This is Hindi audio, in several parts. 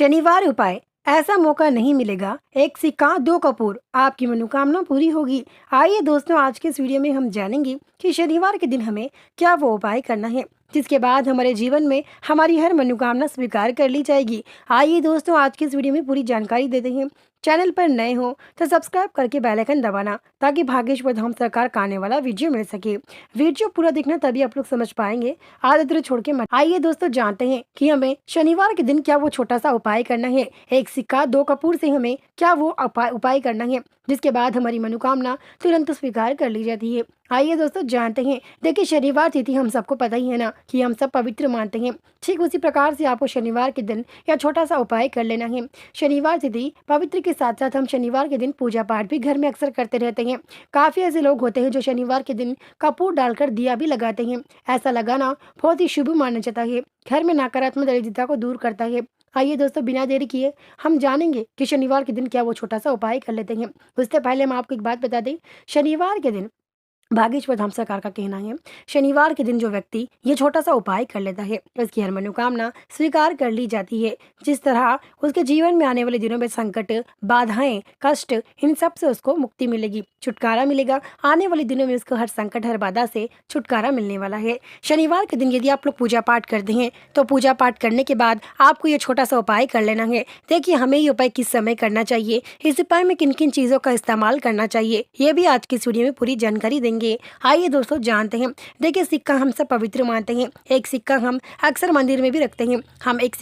शनिवार उपाय। ऐसा मौका नहीं मिलेगा, एक सिक्का दो कपूर, आपकी मनोकामना पूरी होगी। आइए दोस्तों, आज के इस वीडियो में हम जानेंगे कि शनिवार के दिन हमें क्या वो उपाय करना है जिसके बाद हमारे जीवन में हमारी हर मनोकामना स्वीकार कर ली जाएगी। आइए दोस्तों, आज की इस वीडियो में पूरी जानकारी देते हैं। चैनल पर नए हो तो सब्सक्राइब करके बेल आइकन दबाना ताकि भागेश्वर धाम सरकार का आने वाला वीडियो मिल सके। वीडियो पूरा देखना, तभी आप लोग समझ पाएंगे। आदत छोड़ के मत। आइए दोस्तों, जानते हैं कि हमें शनिवार के दिन क्या वो छोटा सा उपाय करना है। एक सिक्का दो कपूर से हमें क्या वो उपाय करना है जिसके बाद हमारी मनोकामना तुरंत स्वीकार कर ली जाती है। आइए दोस्तों, जानते हैं। देखिए, शनिवार तिथि हम सबको पता ही है ना कि हम सब पवित्र मानते हैं। ठीक उसी प्रकार से आपको शनिवार के दिन या छोटा सा उपाय कर लेना है। शनिवार तिथि पवित्र के साथ साथ हम शनिवार के दिन पूजा पाठ भी घर में अक्सर करते रहते हैं। काफ़ी ऐसे लोग होते हैं जो शनिवार के दिन कपूर डालकर दिया भी लगाते हैं। ऐसा लगाना बहुत ही शुभ माना जाता है, घर में नकारात्मक दरिद्रता को दूर करता है। आइए दोस्तों, बिना देरी किए हम जानेंगे कि शनिवार के दिन क्या वो छोटा सा उपाय कर लेते हैं। उससे पहले हम आपको एक बात बता दें। शनिवार के दिन भागेश्वर धाम सरकार का कहना है, शनिवार के दिन जो व्यक्ति ये छोटा सा उपाय कर लेता है उसकी हर मनोकामना स्वीकार कर ली जाती है। जिस तरह उसके जीवन में आने वाले दिनों में संकट, बाधाएं, कष्ट, इन सब से उसको मुक्ति मिलेगी, छुटकारा मिलेगा। आने वाले दिनों में उसको हर संकट, हर बाधा से छुटकारा मिलने वाला है। शनिवार के दिन यदि आप लोग पूजा पाठ करते हैं तो पूजा पाठ करने के बाद आपको ये छोटा सा उपाय कर लेना है। देखिए, हमें ये उपाय किस समय करना चाहिए, इस उपाय में किन किन चीज़ों का इस्तेमाल करना चाहिए, ये भी आज की इस वीडियो में पूरी जानकारी देंगे। आइए दोस्तों, जानते हैं। देखिए, सिक्का हम सब पवित्र मानते हैं। एक सिक्का हम अक्सर मंदिर में भी रखते हैं। हम एक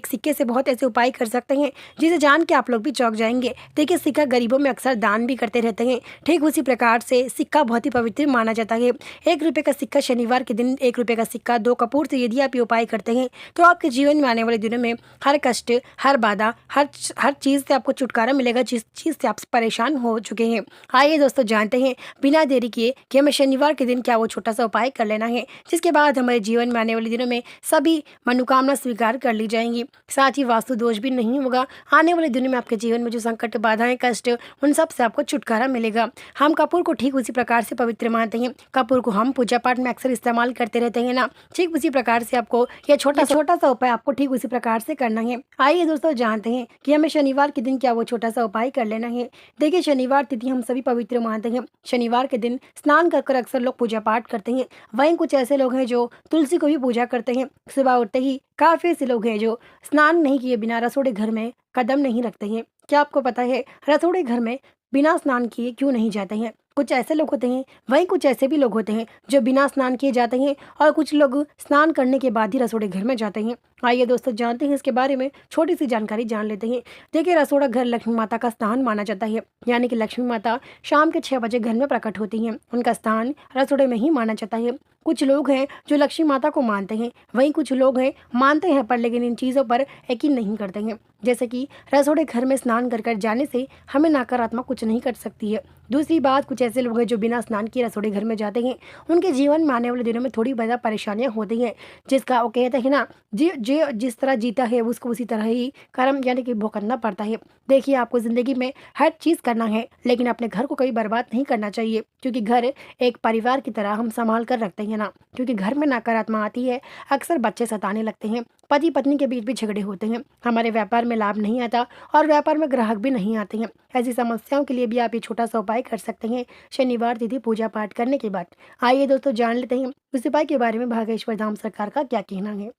सिक्के से बहुत ऐसे उपाय कर सकते हैं जिसे जान के आप लोग भी चौंक जाएंगे। देखिए, सिक्का गरीबों में अक्सर दान भी करते रहते हैं। ठीक उसी प्रकार से सिक्का बहुत ही पवित्र माना जाता है। 1 रुपये का सिक्का शनिवार के दिन, 1 रुपये का सिक्का दो कपूर से यदि आप ये उपाय करते हैं तो आपके जीवन में आने वाले दिनों में हर कष्ट, हर बाधा, हर चीज़ से आपको छुटकारा मिलेगा जिस चीज़ से आप परेशान हो चुके हैं। आइए दोस्तों, जानते हैं बिना देरी किए कि हमें शनिवार के दिन क्या वो छोटा सा उपाय कर लेना है जिसके बाद हमारे जीवन में आने वाले दिनों में सभी मनोकामना स्वीकार कर ली जाएंगी। साथ ही वास्तु दोष भी नहीं होगा। आने वाले दिनों में आपके जीवन में जो संकट, बाधाएं, कष्ट, उन सब से आपको छुटकारा मिलेगा। हम कपूर को ठीक उसी प्रकार से पवित्र मानते हैं। कपूर को हम पूजा पाठ में अक्सर इस्तेमाल करते रहते हैं ना। ठीक उसी प्रकार से आपको यह छोटा सा उपाय आपको ठीक उसी प्रकार से करना है। आइए दोस्तों, जानते हैं कि हमें शनिवार के दिन क्या वो छोटा सा उपाय कर लेना है। देखिए, शनिवार तिथि हम सभी पवित्र मानते हैं। शनिवार के दिन स्नान कर अक्सर लोग पूजा पाठ करते हैं। वहीं कुछ ऐसे लोग हैं जो तुलसी को भी पूजा करते हैं। सुबह उठते ही काफी ऐसे लोग हैं जो स्नान नहीं किए बिना रसोड़े घर में कदम नहीं रखते हैं। क्या आपको पता है रसोड़े घर में बिना स्नान किए क्यों नहीं जाते हैं? कुछ ऐसे लोग होते हैं, वहीं कुछ ऐसे भी लोग होते हैं जो बिना स्नान किए जाते हैं और कुछ लोग स्नान करने के बाद ही रसोड़े घर में जाते हैं। आइए दोस्तों, जानते हैं इसके बारे में, छोटी सी जानकारी जान लेते हैं। देखिए, रसोड़ा घर लक्ष्मी माता का स्थान माना जाता है, यानी कि लक्ष्मी माता शाम के 6 बजे घर में प्रकट होती हैं। उनका स्थान रसोड़े में ही माना जाता है। कुछ लोग हैं जो लक्ष्मी माता को मानते हैं, वहीं कुछ लोग हैं मानते हैं पर लेकिन इन चीज़ों पर यकीन नहीं करते हैं। जैसे कि रसोड़े घर में स्नान कर जाने से हमें नकारात्मक कुछ नहीं कर सकती है। दूसरी बात, कुछ ऐसे लोग हैं जो बिना स्नान किए रसोड़े घर में जाते हैं। उनके जीवन में आने वाले दिनों में थोड़ी ज़्यादा परेशानियां होती हैं, जिसका वो कहते हैं ना, जिस तरह जीता है उसको उसी तरह ही कर्म यानी कि भुगतना पड़ता है। देखिए, आपको ज़िंदगी में हर चीज़ करना है लेकिन अपने घर को कभी बर्बाद नहीं करना चाहिए, क्योंकि घर एक परिवार की तरह हम संभाल कर रखते हैं ना। क्योंकि घर में नकारात्मक आती है, अक्सर बच्चे सताने लगते हैं, पति पत्नी के बीच भी झगड़े होते हैं, हमारे व्यापार में लाभ नहीं आता और व्यापार में ग्राहक भी नहीं आते हैं। ऐसी समस्याओं के लिए भी आप ये छोटा सा उपाय कर सकते हैं शनिवार तिथि पूजा पाठ करने के बाद। आइए दोस्तों, जान लेते हैं उस उपाय के बारे में भागेश्वर धाम सरकार का क्या कहना है।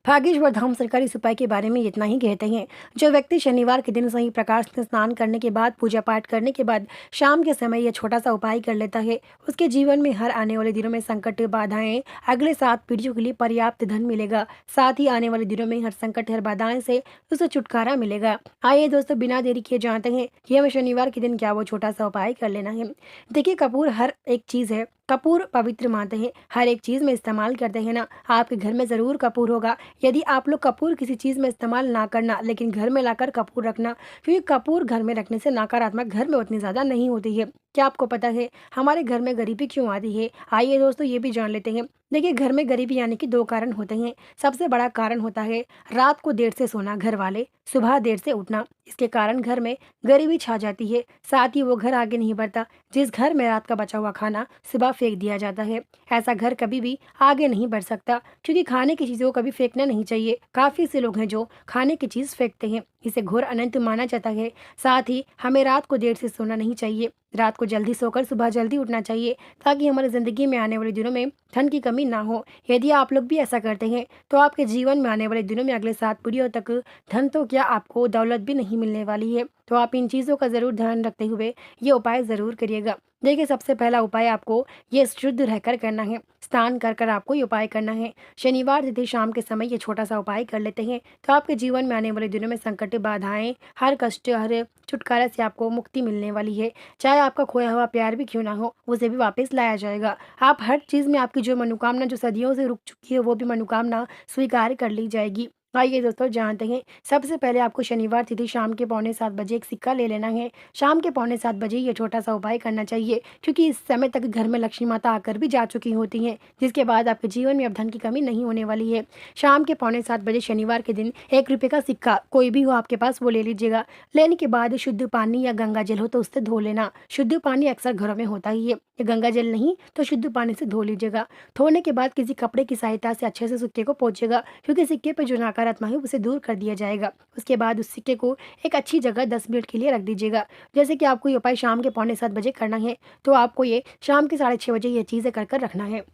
भागेश्वर धाम सरकारी इस उपाय के बारे में इतना ही कहते हैं। जो व्यक्ति शनिवार के दिन सही प्रकार से स्नान करने के बाद, पूजा पाठ करने के बाद शाम के समय यह छोटा सा उपाय कर लेता है, उसके जीवन में हर आने वाले दिनों में संकट, बाधाएं, अगले 7 पीढ़ियों के लिए पर्याप्त धन मिलेगा। साथ ही आने वाले दिनों में हर संकट, हर बाधाएं से उसे छुटकारा मिलेगा। आइए दोस्तों, बिना देरी किए जानते हैं कि हमें शनिवार के दिन क्या वो छोटा सा उपाय कर लेना है। देखिए, कपूर हर एक चीज़ है, कपूर पवित्र मानते हैं, हर एक चीज़ में इस्तेमाल करते हैं ना। आपके घर में ज़रूर कपूर होगा। यदि आप लोग कपूर किसी चीज़ में इस्तेमाल ना करना लेकिन घर में लाकर कपूर रखना, क्योंकि कपूर घर में रखने से नकारात्मक घर में उतनी ज़्यादा नहीं होती है। क्या आपको पता है हमारे घर में गरीबी क्यों आती है? आइए दोस्तों, ये भी जान लेते हैं। देखिए, घर में गरीबी यानी कि 2 कारण होते हैं। सबसे बड़ा कारण होता है रात को देर से सोना घर वाले, सुबह देर से उठना, इसके कारण घर में गरीबी छा जाती है। साथ ही वो घर आगे नहीं बढ़ता जिस घर में रात का बचा हुआ खाना सुबह फेंक दिया जाता है। ऐसा घर कभी भी आगे नहीं बढ़ सकता, क्योंकि खाने की चीज़ों को कभी फेंकना नहीं चाहिए। काफ़ी से लोग हैं जो खाने की चीज़ फेंकते हैं, इसे घोर अनंत माना जाता है। साथ ही हमें रात को देर से सोना नहीं चाहिए, रात को जल्दी सोकर सुबह जल्दी उठना चाहिए, ताकि हमारी ज़िंदगी में आने वाले दिनों में धन की कमी ना हो। यदि आप लोग भी ऐसा करते हैं तो आपके जीवन में आने वाले दिनों में अगले 7 पीढ़ियों तक धन तो क्या, आपको दौलत भी नहीं मिलने वाली है। तो आप इन चीज़ों का ज़रूर ध्यान रखते हुए ये उपाय ज़रूर करिएगा। देखिए, सबसे पहला उपाय आपको ये शुद्ध रहकर करना है। स्नान कर कर आपको ये उपाय करना है। शनिवार तिथि शाम के समय ये छोटा सा उपाय कर लेते हैं तो आपके जीवन में आने वाले दिनों में संकट, बाधाएं, हर कष्ट, हर छुटकारा से आपको मुक्ति मिलने वाली है। चाहे आपका खोया हुआ प्यार भी क्यों ना हो, उसे भी वापस लाया जाएगा। आप हर चीज़ में आपकी जो मनोकामना जो सदियों से रुक चुकी है, वो भी मनोकामना स्वीकार कर ली जाएगी। आइए दोस्तों, जानते हैं। सबसे पहले आपको शनिवार तिथि शाम के 6:45 बजे एक सिक्का ले लेना है। शाम के 6:45 बजे ये छोटा सा उपाय करना चाहिए, क्योंकि इस समय तक घर में लक्ष्मी माता आकर भी जा चुकी होती हैं, जिसके बाद आपके जीवन में अब धन की कमी नहीं होने वाली है। शाम के 6:45 बजे शनिवार के दिन 1 रुपये का सिक्का कोई भी हो आपके पास, वो ले लीजिएगा। लेने के बाद शुद्ध पानी या गंगा जल हो तो उससे धो लेना। शुद्ध पानी अक्सर घरों में होता ही है, या गंगा जल नहीं तो शुद्ध पानी से धो लीजिएगा। धोने के बाद किसी कपड़े की सहायता से अच्छे से सिक्के को पोंछिएगा, क्योंकि सिक्के पे जो नकारात्मक है उसे दूर कर दिया जाएगा। उसके बाद उस सिक्के को एक अच्छी जगह 10 मिनट के लिए रख दीजिएगा। जैसे कि आपको ये उपाय शाम के 6:45 बजे करना है, तो आपको ये शाम के 6:30 बजे ये चीज़ें कर कर रखना है।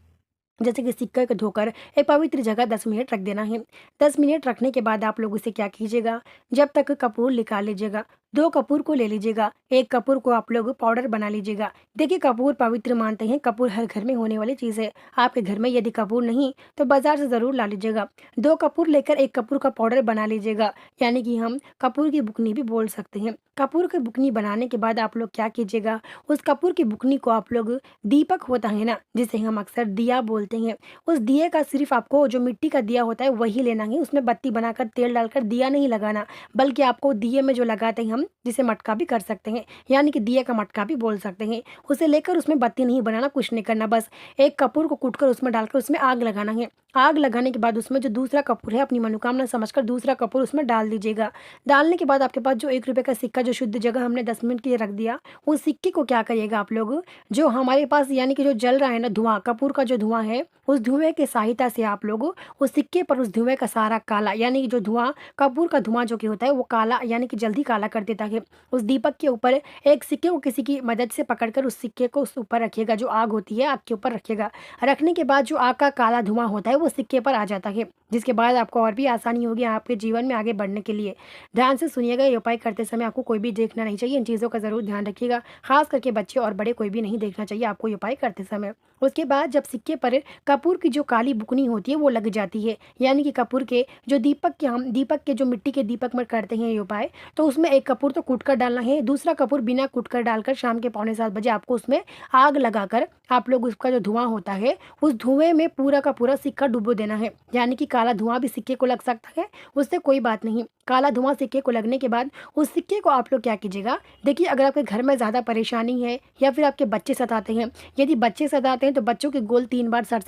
जैसे कि सिक्के को धोकर एक पवित्र जगह 10 मिनट रख देना है। 10 मिनट रखने के बाद आप लोग उसे क्या कीजिएगा, जब तक कपूर निकाल लीजिएगा। 2 कपूर को ले लीजिएगा। 1 कपूर को आप लोग पाउडर बना लीजिएगा। देखिए, कपूर पवित्र मानते हैं, कपूर हर घर में होने वाली चीज़ है। आपके घर में यदि कपूर नहीं तो बाजार से ज़रूर ला लीजिएगा। 2 कपूर लेकर 1 कपूर का पाउडर बना लीजिएगा, यानी कि हम कपूर की बुकनी भी बोल सकते हैं। कपूर की बुकनी बनाने के बाद आप लोग क्या कीजिएगा, उस कपूर की बुकनी को आप लोग, दीपक होता है ना जिसे हम अक्सर दिया बोलते हैं, उस दिए का सिर्फ आपको जो मिट्टी का दिया होता है वही लेना है। उसमें बत्ती बनाकर तेल डालकर दिया नहीं लगाना, बल्कि आपको दिए में जो लगाते हैं हम, जिसे मटका भी कर सकते हैं, यानी कि दिए का मटका भी बोल सकते हैं, उसे लेकर उसमें बत्ती नहीं बनाना, कुछ नहीं करना। बस 1 कपूर को कूटकर उसमें डालकर उसमें आग लगाना है। आग लगाने के बाद उसमें जो दूसरा कपूर है, अपनी मनोकामना समझकर दूसरा कपूर उसमें डाल दीजिएगा। डालने के बाद आपके पास जो 1 रुपये का सिक्का जो शुद्ध जगह हमने 10 मिनट के लिए रख दिया, उस सिक्के को क्या करिएगा आप लोग, जो हमारे पास यानी कि जो जल रहा है ना धुआं, कपूर का जो धुआं है, उस धुएं की सहायता से आप लोग उस सिक्के पर उस धुएं का सारा काला, यानी कि जो धुआं, कपूर का धुआं जो कि होता है वो काला, यानी कि जल्दी काला कर देता है। उस दीपक के ऊपर एक सिक्के को किसी की मदद से पकड़कर उस सिक्के को उस ऊपर रखिएगा, जो आग होती है आग के ऊपर रखिएगा। रखने के बाद जो आग का काला धुआं होता है वो सिक्के पर आ जाता है, जिसके बाद आपको और भी आसानी होगी आपके जीवन में आगे बढ़ने के लिए। ध्यान से सुनिएगा, ये उपाय करते समय आपको कोई भी देखना नहीं चाहिए। इन चीज़ों का ज़रूर ध्यान रखिएगा, खास करके बच्चे और बड़े कोई भी नहीं देखना चाहिए आपको ये उपाय करते समय। उसके बाद जब सिक्के पर कपूर की जो काली बुकनी होती है वो लग जाती है, यानी कि कपूर के जो दीपक के जो मिट्टी के दीपक में करते हैं ये उपाय, तो उसमें 1 कपूर तो कूट कर डालना है, दूसरा कपूर बिना कूट कर डालकर शाम के 6:45 बजे आपको उसमें आग लगाकर आप लोग उसका जो धुआं होता है उस धुएं में पूरा का पूरा सिक्का डुबो देना है। यानी कि काला धुआं भी सिक्के को लग सकता है, उससे कोई बात नहीं। काला धुआं सिक्के को लगने के बाद उस सिक्के को आप लोग क्या कीजिएगा, देखिए, अगर आपके घर में ज़्यादा परेशानी है या फिर आपके बच्चे सताते हैं, यदि बच्चे सताते हैं तो बच्चों के गोल 3 बार सर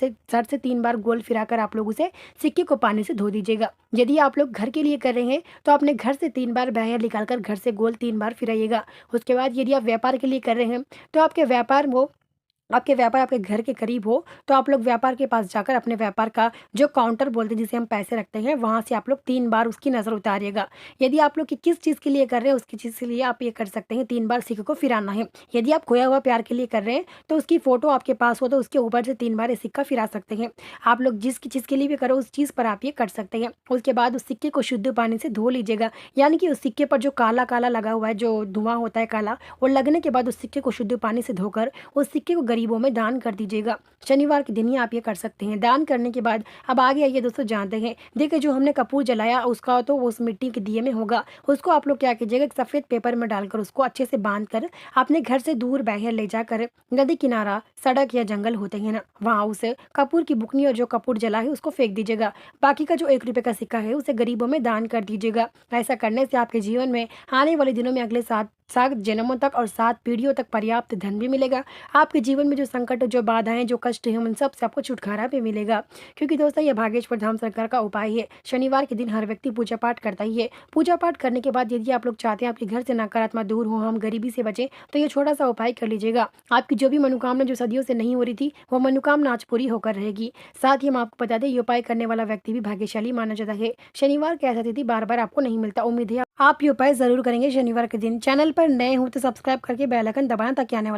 से 3 बार गोल फिराकर आप लोग उसे सिक्के को पानी से धो दीजिएगा। यदि आप लोग घर के लिए कर रहे हैं तो अपने घर से 3 बार बाहर निकालकर घर से गोल 3 बार फिराइएगा। उसके बाद यदि आप व्यापार के लिए कर रहे हैं तो आपके व्यापार आपके घर के करीब हो तो आप लोग व्यापार के पास जाकर अपने व्यापार का जो काउंटर बोलते हैं, जिसे हम पैसे रखते हैं, वहाँ से आप लोग 3 बार उसकी नज़र उतारिएगा। यदि आप लोग किस चीज़ के लिए कर रहे हैं उसकी चीज़ के लिए आप ये कर सकते हैं, 3 बार सिक्के को फिराना है। यदि आप खोया हुआ प्यार के लिए कर रहे हैं तो उसकी फ़ोटो आपके पास हो तो उसके ऊपर से 3 बार ये सिक्का फिरा सकते हैं। आप लोग जिस चीज़ के लिए भी करो उस चीज़ पर आप ये कर सकते हैं। उसके बाद उस सिक्के को शुद्ध पानी से धो लीजिएगा, यानी कि उस सिक्के पर जो काला काला लगा हुआ है, जो धुआं होता है काला, वो लगने के बाद उस सिक्के को शुद्ध पानी से धोकर उस सिक्के को गरीबों में दान कर दीजिएगा। शनिवार के दिन ही आप ये कर सकते हैं। दान करने के बाद अब आगे आइए दोस्तों, जानते हैं। देखिए, जो हमने कपूर जलाया उसका तो उस मिट्टी के दिए में होगा, उसको आप लोग क्या कीजिएगा, एक सफ़ेद पेपर में डालकर उसको अच्छे से बांध कर अपने घर से दूर बाहर ले जाकर नदी किनारा, सड़क या जंगल होते हैं ना, वहाँ उस कपूर की बुकनी और जो कपूर जला है उसको फेंक दीजिएगा। बाकी का जो 1 रुपये का सिक्का है उसे गरीबों में दान कर दीजिएगा। ऐसा करने से आपके जीवन में आने वाले दिनों में अगले 7 7 जन्मों तक और 7 पीढ़ियों तक पर्याप्त धन भी मिलेगा। आपके जीवन में जो संकट, जो बाधाएँ, जो कष्ट हैं, उन सब से आपको छुटकारा भी मिलेगा। क्योंकि दोस्तों ये भागेश्वर धाम सरकार का उपाय है। शनिवार के दिन हर व्यक्ति पूजा पाठ करता ही है। पूजा पाठ करने के बाद यदि आप लोग चाहते हैं आपके घर से नकारात्मक दूर हो, हम गरीबी से बचें, तो ये छोटा-सा उपाय कर लीजिएगा। आपकी जो भी मनोकामना जो सदियों से नहीं हो रही थी, वो मनोकामना आज पूरी होकर रहेगी। साथ ही हम आपको बता दें, ये उपाय करने वाला व्यक्ति भी भाग्यशाली माना जाता है। शनिवार की ऐसा तिथि बार-बार आपको नहीं मिलता। उम्मीद है आप ये उपाय ज़रूर करेंगे शनिवार के दिन। चैनल पर नए हो तो सब्सक्राइब करके बेल आइकन दबाएँ ताकि आने वाला